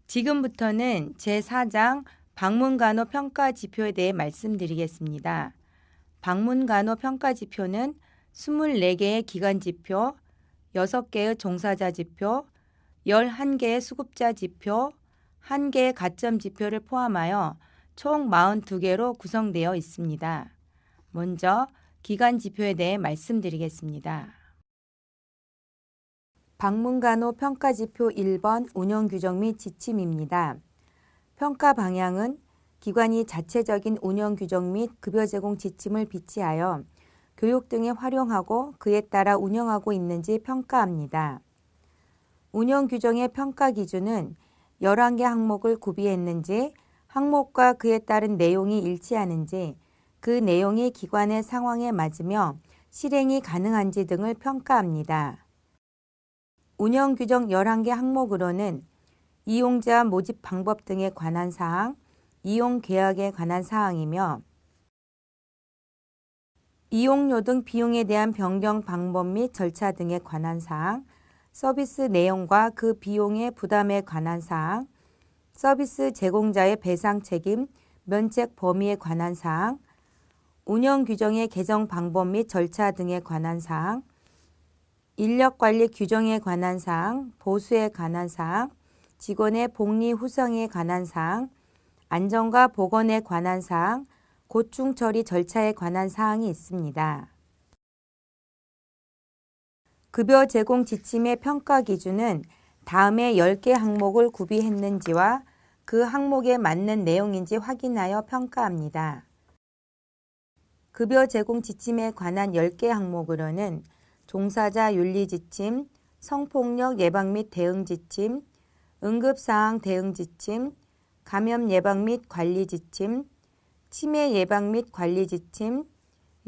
지금부터는 제4장 방문간호 평가 지표에 대해 말씀드리겠습니다. 방문간호 평가 지표는 24개의 기관 지표, 6개의 종사자 지표, 11개의 수급자 지표, 1개의 가점 지표를 포함하여 총 42개로 구성되어 있습니다. 먼저 기관 지표에 대해 말씀드리겠습니다. 방문간호 평가지표 1번 운영규정 및 지침입니다. 평가 방향은 기관이 자체적인 운영규정 및 급여 제공 지침을 비치하여 교육 등에 활용하고 그에 따라 운영하고 있는지 평가합니다. 운영규정의 평가 기준은 11개 항목을 구비했는지, 항목과 그에 따른 내용이 일치하는지, 그 내용이 기관의 상황에 맞으며 실행이 가능한지 등을 평가합니다. 운영규정 11개 항목으로는 이용자 모집 방법 등에 관한 사항, 이용계약에 관한 사항이며 이용료 등 비용에 대한 변경 방법 및 절차 등에 관한 사항, 서비스 내용과 그 비용의 부담에 관한 사항, 서비스 제공자의 배상 책임, 면책 범위에 관한 사항, 운영규정의 개정 방법 및 절차 등에 관한 사항, 인력관리 규정에 관한 사항, 보수에 관한 사항, 직원의 복리 후생에 관한 사항, 안전과 보건에 관한 사항, 고충 처리 절차에 관한 사항이 있습니다. 급여 제공 지침의 평가 기준은 다음의 10개 항목을 구비했는지와 그 항목에 맞는 내용인지 확인하여 평가합니다. 급여 제공 지침에 관한 10개 항목으로는 종사자 윤리 지침, 성폭력 예방 및 대응 지침, 응급사항 대응 지침, 감염 예방 및 관리 지침, 치매 예방 및 관리 지침,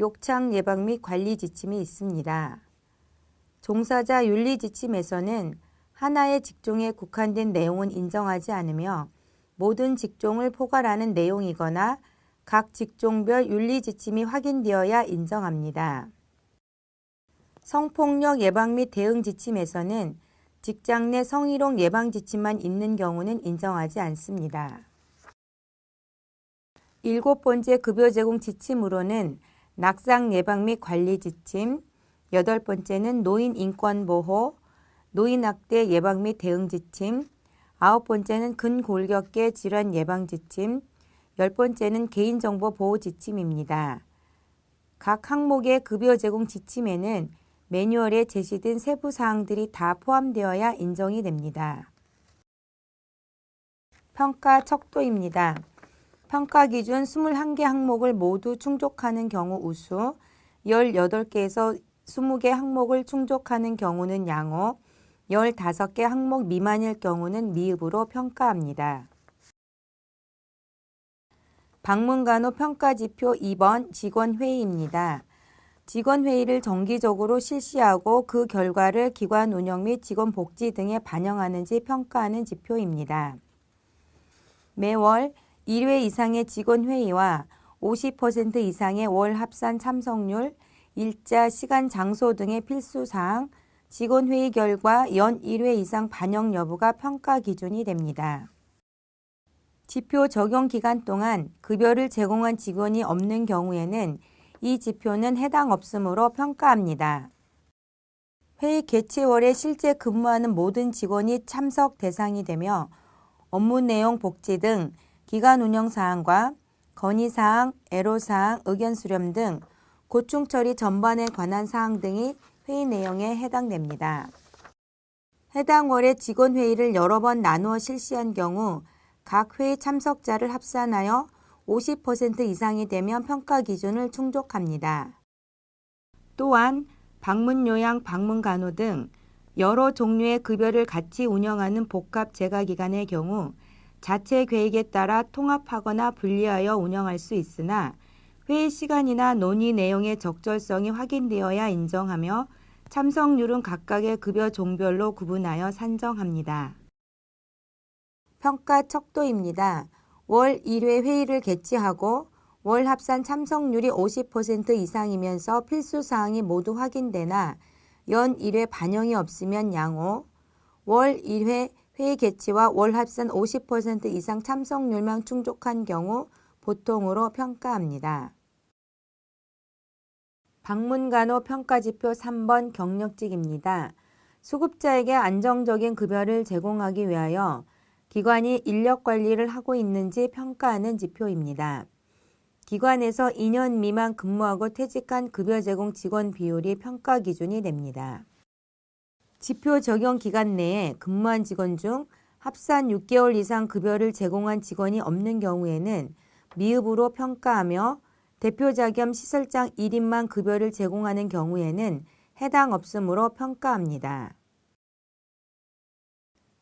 욕창 예방 및 관리 지침이 있습니다. 종사자 윤리 지침에서는 하나의 직종에 국한된 내용은 인정하지 않으며 모든 직종을 포괄하는 내용이거나 각 직종별 윤리 지침이 확인되어야 인정합니다. 성폭력 예방 및 대응 지침에서는 직장 내 성희롱 예방 지침만 있는 경우는 인정하지 않습니다. 7번째 급여 제공 지침으로는 낙상 예방 및 관리 지침, 8번째는 노인 인권 보호, 노인 학대 예방 및 대응 지침, 9번째는 근골격계 질환 예방 지침, 10번째는 개인정보 보호 지침입니다. 각 항목의 급여 제공 지침에는 매뉴얼에 제시된 세부 사항들이 다 포함되어야 인정이 됩니다. 평가 척도입니다. 평가 기준 21개 항목을 모두 충족하는 경우 우수, 18개에서 20개 항목을 충족하는 경우는 양호, 15개 항목 미만일 경우는 미흡으로 평가합니다. 방문간호 평가지표 2번 직원회의입니다. 직원회의를 정기적으로 실시하고 그 결과를 기관 운영 및 직원 복지 등에 반영하는지 평가하는 지표입니다. 매월 1회 이상의 직원회의와 50% 이상의 월 합산 참석률, 일자, 시간, 장소 등의 필수사항, 직원회의 결과 연 1회 이상 반영 여부가 평가 기준이 됩니다. 지표 적용 기간 동안 급여를 제공한 직원이 없는 경우에는 이 지표는 해당 없으므로 평가합니다. 회의 개최월에 실제 근무하는 모든 직원이 참석 대상이 되며 업무 내용 복지 등 기관 운영 사항과 건의사항, 애로사항, 의견 수렴 등 고충 처리 전반에 관한 사항 등이 회의 내용에 해당됩니다. 해당 월에 직원회의를 여러 번 나누어 실시한 경우 각 회의 참석자를 합산하여 50% 이상이 되면 평가 기준을 충족합니다. 또한 방문요양, 방문간호 등 여러 종류의 급여를 같이 운영하는 복합 재가기관의 경우 자체 계획에 따라 통합하거나 분리하여 운영할 수 있으나 회의 시간이나 논의 내용의 적절성이 확인되어야 인정하며 참석률은 각각의 급여 종별로 구분하여 산정합니다. 평가 척도입니다. 월 1회 회의를 개최하고 월 합산 참석률이 50% 이상이면서 필수사항이 모두 확인되나 연 1회 반영이 없으면 양호, 월 1회 회의 개최와 월 합산 50% 이상 참석률만 충족한 경우 보통으로 평가합니다. 방문간호 평가지표 3번 경력직입니다. 수급자에게 안정적인 급여를 제공하기 위하여 기관이 인력관리를 하고 있는지 평가하는 지표입니다. 기관에서 2년 미만 근무하고 퇴직한 급여 제공 직원 비율이 평가 기준이 됩니다. 지표 적용 기간 내에 근무한 직원 중 합산 6개월 이상 급여를 제공한 직원이 없는 경우에는 미흡으로 평가하며 대표자 겸 시설장 1인만 급여를 제공하는 경우에는 해당 없음으로 평가합니다.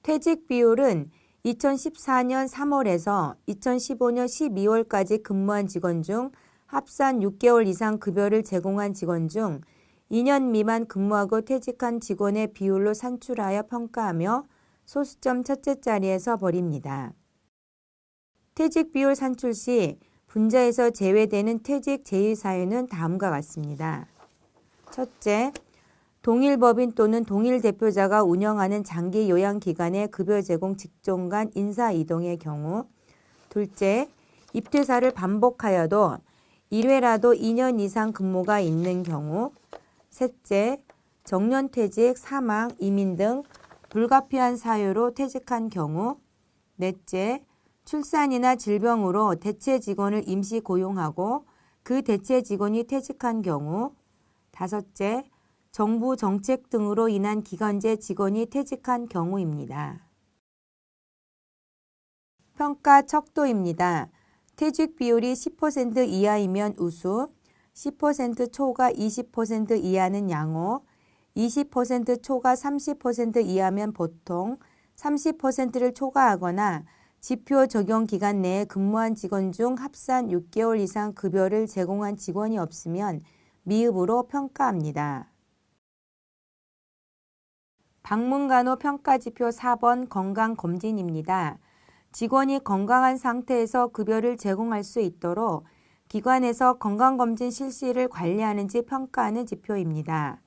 퇴직 비율은 2014년 3월에서 2015년 12월까지 근무한 직원 중 합산 6개월 이상 급여를 제공한 직원 중 2년 미만 근무하고 퇴직한 직원의 비율로 산출하여 평가하며 소수점 첫째 자리에서 버립니다. 퇴직 비율 산출 시 분자에서 제외되는 퇴직 제의 사유는 다음과 같습니다. 첫째, 동일 법인 또는 동일 대표자가 운영하는 장기 요양기관의 급여 제공 직종 간 인사 이동의 경우. 둘째, 입퇴사를 반복하여도 1회라도 2년 이상 근무가 있는 경우. 셋째, 정년퇴직, 사망, 이민 등 불가피한 사유로 퇴직한 경우. 넷째, 출산이나 질병으로 대체 직원을 임시 고용하고 그 대체 직원이 퇴직한 경우. 다섯째, 정부 정책 등으로 인한 기관제 직원이 퇴직한 경우입니다. 평가 척도입니다. 퇴직 비율이 10% 이하이면 우수, 10% 초과 20% 이하는 양호, 20% 초과 30% 이하면 보통, 30%를 초과하거나 지표 적용 기간 내에 근무한 직원 중 합산 6개월 이상 급여를 제공한 직원이 없으면 미흡으로 평가합니다. 방문간호 평가지표 4번 건강검진입니다. 직원이 건강한 상태에서 급여를 제공할 수 있도록 기관에서 건강검진 실시를 관리하는지 평가하는 지표입니다.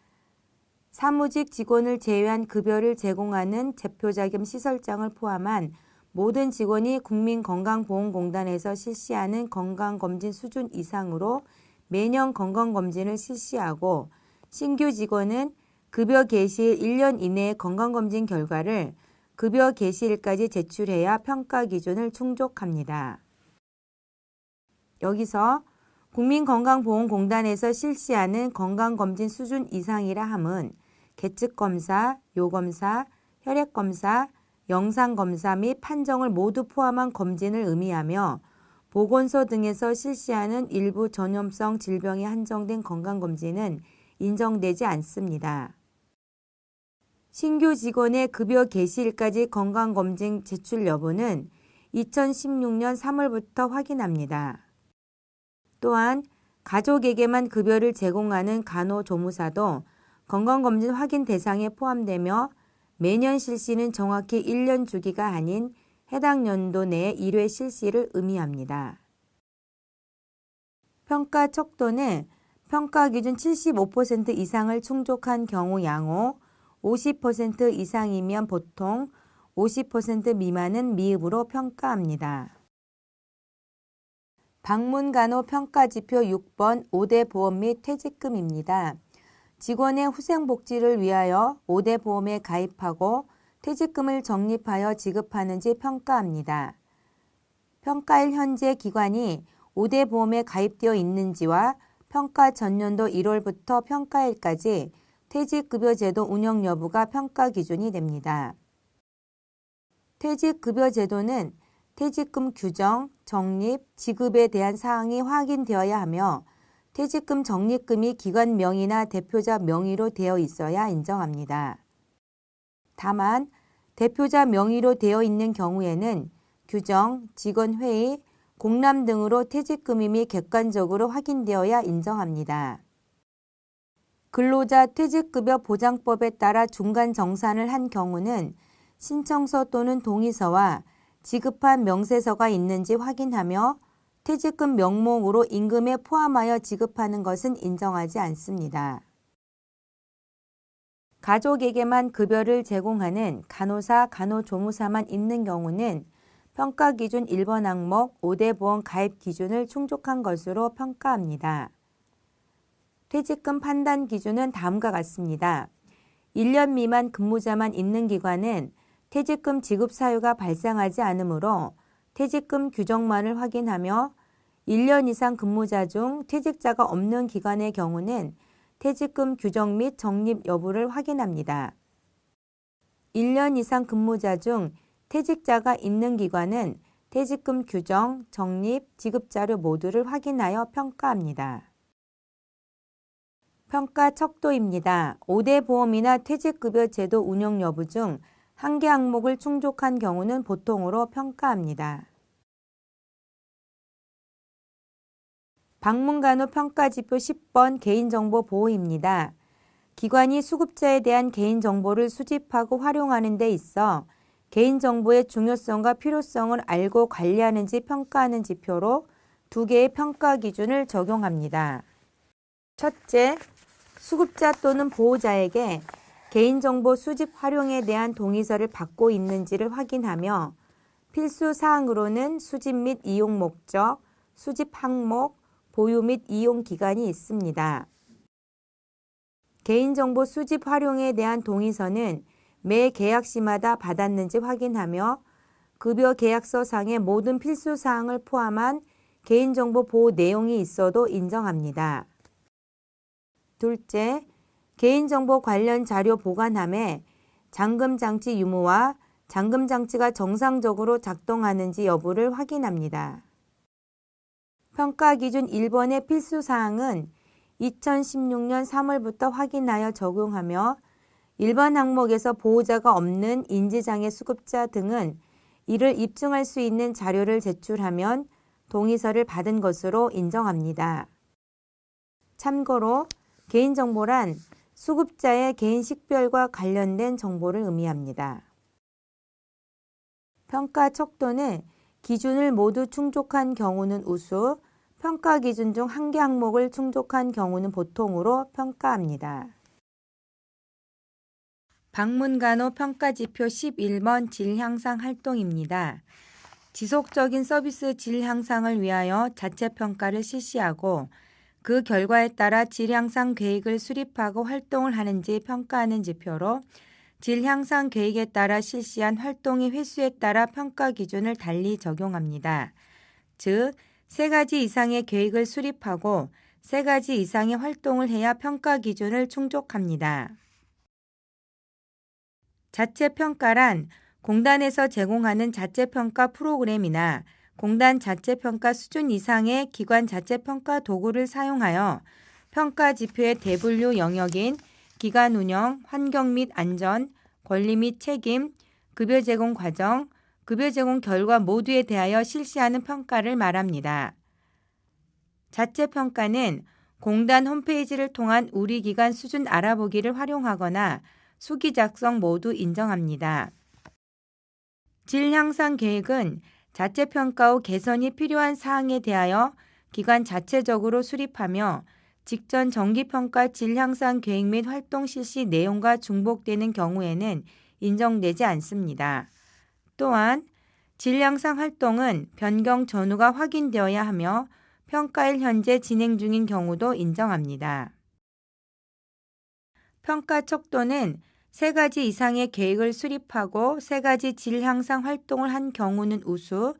사무직 직원을 제외한 급여를 제공하는 대표자 겸 시설장을 포함한 모든 직원이 국민건강보험공단에서 실시하는 건강검진 수준 이상으로 매년 건강검진을 실시하고 신규 직원은 급여 개시일 1년 이내의 건강검진 결과를 급여 개시일까지 제출해야 평가 기준을 충족합니다. 여기서 국민건강보험공단에서 실시하는 건강검진 수준 이상이라 함은 계측검사, 요검사, 혈액검사, 영상검사 및 판정을 모두 포함한 검진을 의미하며 보건소 등에서 실시하는 일부 전염성 질병에 한정된 건강검진은 인정되지 않습니다. 신규 직원의 급여 개시일까지 건강검진 제출 여부는 2016년 3월부터 확인합니다. 또한 가족에게만 급여를 제공하는 간호조무사도 건강검진 확인 대상에 포함되며 매년 실시는 정확히 1년 주기가 아닌 해당 연도 내에 1회 실시를 의미합니다. 평가 척도는 평가 기준 75% 이상을 충족한 경우 양호, 50% 이상이면 보통, 50% 미만은 미흡으로 평가합니다. 방문간호 평가지표 6번 5대 보험 및 퇴직금입니다. 직원의 후생복지를 위하여 5대 보험에 가입하고 퇴직금을 적립하여 지급하는지 평가합니다. 평가일 현재 기관이 5대 보험에 가입되어 있는지와 평가 전년도 1월부터 평가일까지 퇴직급여 제도 운영 여부가 평가 기준이 됩니다. 퇴직급여 제도는 퇴직금 규정, 적립, 지급에 대한 사항이 확인되어야 하며 퇴직금 적립금이 기관 명의나 대표자 명의로 되어 있어야 인정합니다. 다만 대표자 명의로 되어 있는 경우에는 규정, 직원회의, 공람 등으로 퇴직금임이 객관적으로 확인되어야 인정합니다. 근로자 퇴직급여 보장법에 따라 중간 정산을 한 경우는 신청서 또는 동의서와 지급한 명세서가 있는지 확인하며 퇴직금 명목으로 임금에 포함하여 지급하는 것은 인정하지 않습니다. 가족에게만 급여를 제공하는 간호사, 간호조무사만 있는 경우는 평가 기준 1번 항목 5대 보험 가입 기준을 충족한 것으로 평가합니다. 퇴직금 판단 기준은 다음과 같습니다. 1년 미만 근무자만 있는 기관은 퇴직금 지급 사유가 발생하지 않으므로 퇴직금 규정만을 확인하며 1년 이상 근무자 중 퇴직자가 없는 기관의 경우는 퇴직금 규정 및 적립 여부를 확인합니다. 1년 이상 근무자 중 퇴직자가 있는 기관은 퇴직금 규정, 적립, 지급자료 모두를 확인하여 평가합니다. 평가 척도입니다. 5대 보험이나 퇴직급여 제도 운영 여부 중 한 개 항목을 충족한 경우는 보통으로 평가합니다. 방문간호 평가지표 10번 개인정보 보호입니다. 기관이 수급자에 대한 개인정보를 수집하고 활용하는 데 있어 개인정보의 중요성과 필요성을 알고 관리하는지 평가하는 지표로 두 개의 평가 기준을 적용합니다. 첫째, 수급자 또는 보호자에게 개인정보 수집 활용에 대한 동의서를 받고 있는지를 확인하며 필수 사항으로는 수집 및 이용 목적, 수집 항목, 보유 및 이용 기간이 있습니다. 개인정보 수집 활용에 대한 동의서는 매 계약 시마다 받았는지 확인하며 급여 계약서 상의 모든 필수 사항을 포함한 개인정보 보호 내용이 있어도 인정합니다. 둘째, 개인정보 관련 자료 보관함에 잠금장치 유무와 잠금장치가 정상적으로 작동하는지 여부를 확인합니다. 평가 기준 1번의 필수 사항은 2016년 3월부터 확인하여 적용하며 일반 항목에서 보호자가 없는 인지장애 수급자 등은 이를 입증할 수 있는 자료를 제출하면 동의서를 받은 것으로 인정합니다. 참고로 개인정보란 수급자의 개인 식별과 관련된 정보를 의미합니다. 평가 척도는 기준을 모두 충족한 경우는 우수, 평가 기준 중 한 개 항목을 충족한 경우는 보통으로 평가합니다. 방문간호 평가지표 11번 질 향상 활동입니다. 지속적인 서비스 질 향상을 위하여 자체 평가를 실시하고 그 결과에 따라 질 향상 계획을 수립하고 활동을 하는지 평가하는 지표로 질 향상 계획에 따라 실시한 활동의 횟수에 따라 평가 기준을 달리 적용합니다. 즉, 3가지 이상의 계획을 수립하고 3가지 이상의 활동을 해야 평가 기준을 충족합니다. 자체평가란 공단에서 제공하는 자체평가 프로그램이나 공단 자체평가 수준 이상의 기관 자체평가 도구를 사용하여 평가 지표의 대분류 영역인 기관 운영, 환경 및 안전, 권리 및 책임, 급여 제공 과정, 급여 제공 결과 모두에 대하여 실시하는 평가를 말합니다. 자체평가는 공단 홈페이지를 통한 우리 기관 수준 알아보기를 활용하거나 수기 작성 모두 인정합니다. 질 향상 계획은 자체평가 후 개선이 필요한 사항에 대하여 기관 자체적으로 수립하며 직전 정기평가 질 향상 계획 및 활동 실시 내용과 중복되는 경우에는 인정되지 않습니다. 또한 질 향상 활동은 변경 전후가 확인되어야 하며 평가일 현재 진행 중인 경우도 인정합니다. 평가 척도는 3가지 이상의 계획을 수립하고 3가지 질 향상 활동을 한 경우는 우수,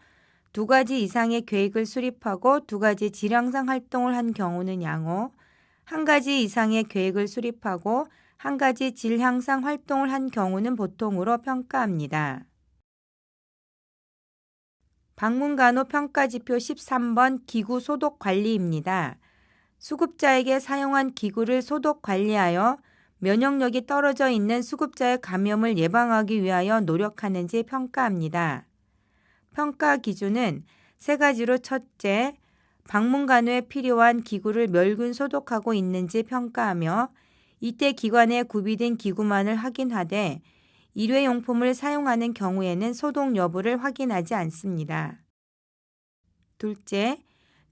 2가지 이상의 계획을 수립하고 2가지 질 향상 활동을 한 경우는 양호, 1가지 이상의 계획을 수립하고 1가지 질 향상 활동을 한 경우는 보통으로 평가합니다. 방문간호 평가지표 13번 기구 소독 관리입니다. 수급자에게 사용한 기구를 소독 관리하여 면역력이 떨어져 있는 수급자의 감염을 예방하기 위하여 노력하는지 평가합니다. 평가 기준은 3가지로 첫째, 방문간호에 필요한 기구를 멸균 소독하고 있는지 평가하며 이때 기관에 구비된 기구만을 확인하되 일회용품을 사용하는 경우에는 소독 여부를 확인하지 않습니다. 둘째,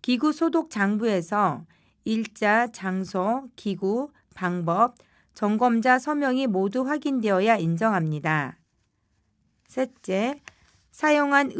기구 소독 장부에서 일자, 장소, 기구, 방법, 점검자 서명이 모두 확인되어야 인정합니다. 셋째, 사용한